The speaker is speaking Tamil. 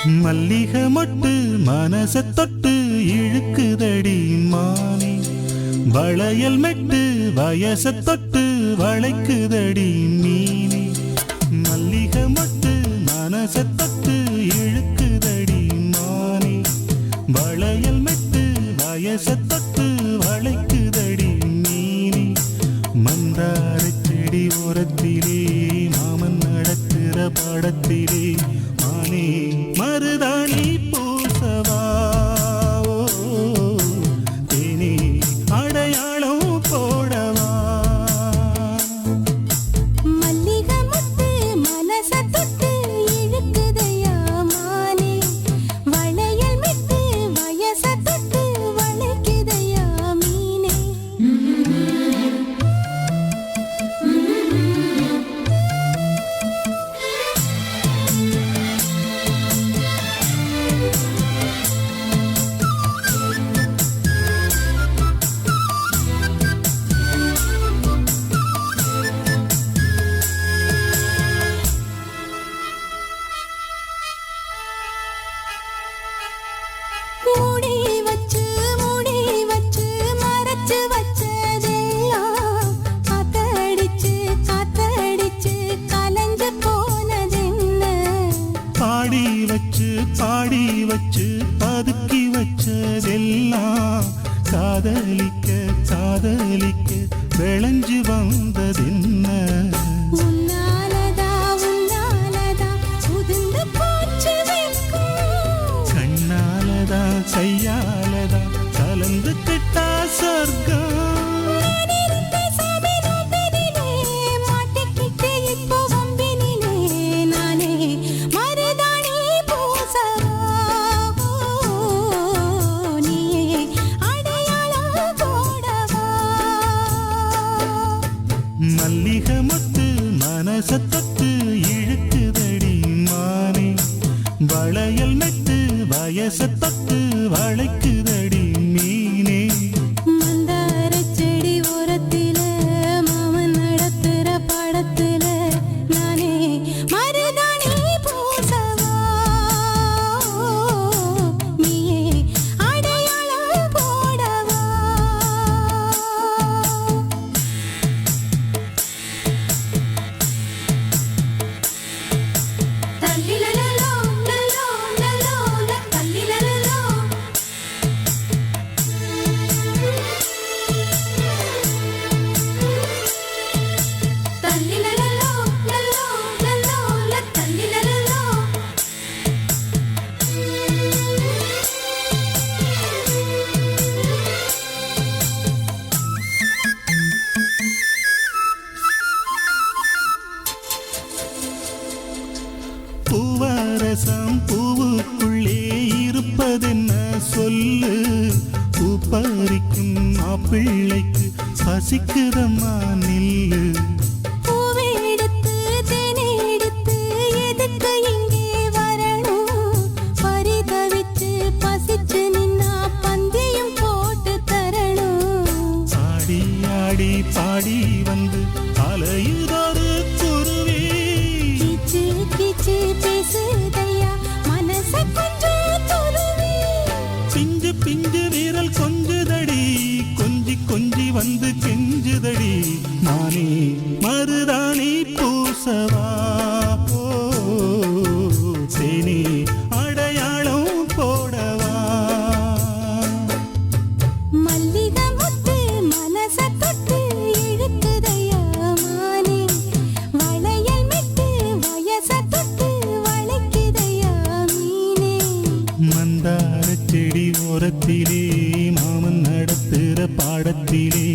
மல்லிகை மொட்டு மனச தொட்டு இழுக்குதடி மானே, வளையல் மெட்டு வயச தொட்டு வளைக்குதடி மீனே. மல்லிகை மொட்டு மனச தொட்டு இழுக்குதடி மானே, வளையல் மெட்டு வயச தொட்டு வளைக்குதடி மீனே. மந்தார செடி ஓரத்திலே மாமன் நடத்துற பாடத்திலே மானே மருதாணி பூசவா, தேனே அடையாளம் போடவா. மல்லிகை மொட்டு மனச தொட்டு இழுக்குதையா மானே, வளையல் மெட்டு வயச தொட்டு வளைக்குதையா மீனே. மூடி வச்சு மறைச்சு வச்சதெல்லாம் காத்தடிச்சு கலஞ்சு போனதென்ன. பாடி வச்சு பதுக்கி வச்சதெல்லாம் காதலிக்க விளைஞ்சு வந்ததென்ன. உன்னாலதா உதிர்ந்து போச்சு வெட்கம். கண்ணாலதா கையாலதா கலந்து கிட்டா சொர்க்கம். நானிருந்த சபையிலே மாட்டிக்கிட்டு இப்போ வம்பினிலே நானே மருதாணி பூசவா, நீயே அடையாளம் போடவா. மல்லிகை மொட்டு மனச தொட்டு இழுக்குதடி மானே, வளையல் மெட்டு வயச தொட்டு வளைக்குதடி மீனே. மந்தார செடி ஓரத்தில மாமன் நடத்துற பாடத்தில நானே மருதாணி பூசவா, நீயே அடையாளம் போடவா. தல்லிலலலோ லலோ லலோ தல்லிலலலோ. தல்லிலலலோ லலோ லலோ தல்லிலலலோ. பூவரசம் பூவுக்குள்ளே இருப்பதென்ன சொல்லு, பூ பறிக்கும் மாப்பிள்ளைக்கு பசிக்குதம்மா நில்லு. பூவெடுத்து தேனெடுத்து எதுக்கு இங்கே வரணும், பரிதவிச்சு பசிச்சு நின்னா பந்தியும் போட்டு தரணும். ஆடி ஆடி பாடி வந்து அலையுதொரு குருவி, கீச்சு கீச்சு பேசுதையா மனச கொஞ்சம் துருவி. பிஞ்சு பிஞ்சு வீரல் கொஞ்சுதடி, கொஞ்சி வந்து கெஞ்சுதடி நானே மருதாணி பூசவா, தேனே அடையாளம் போடவா. மல்லிகை மொட்டு மனச தொட்டு இழுக்குதையா மானே, வளையல் மெட்டு வயச தொட்டு வளைக்குதையா மீனே. மந்தார செடி ஓரத்திலே மாமன் நடத்துற பாடத்திலே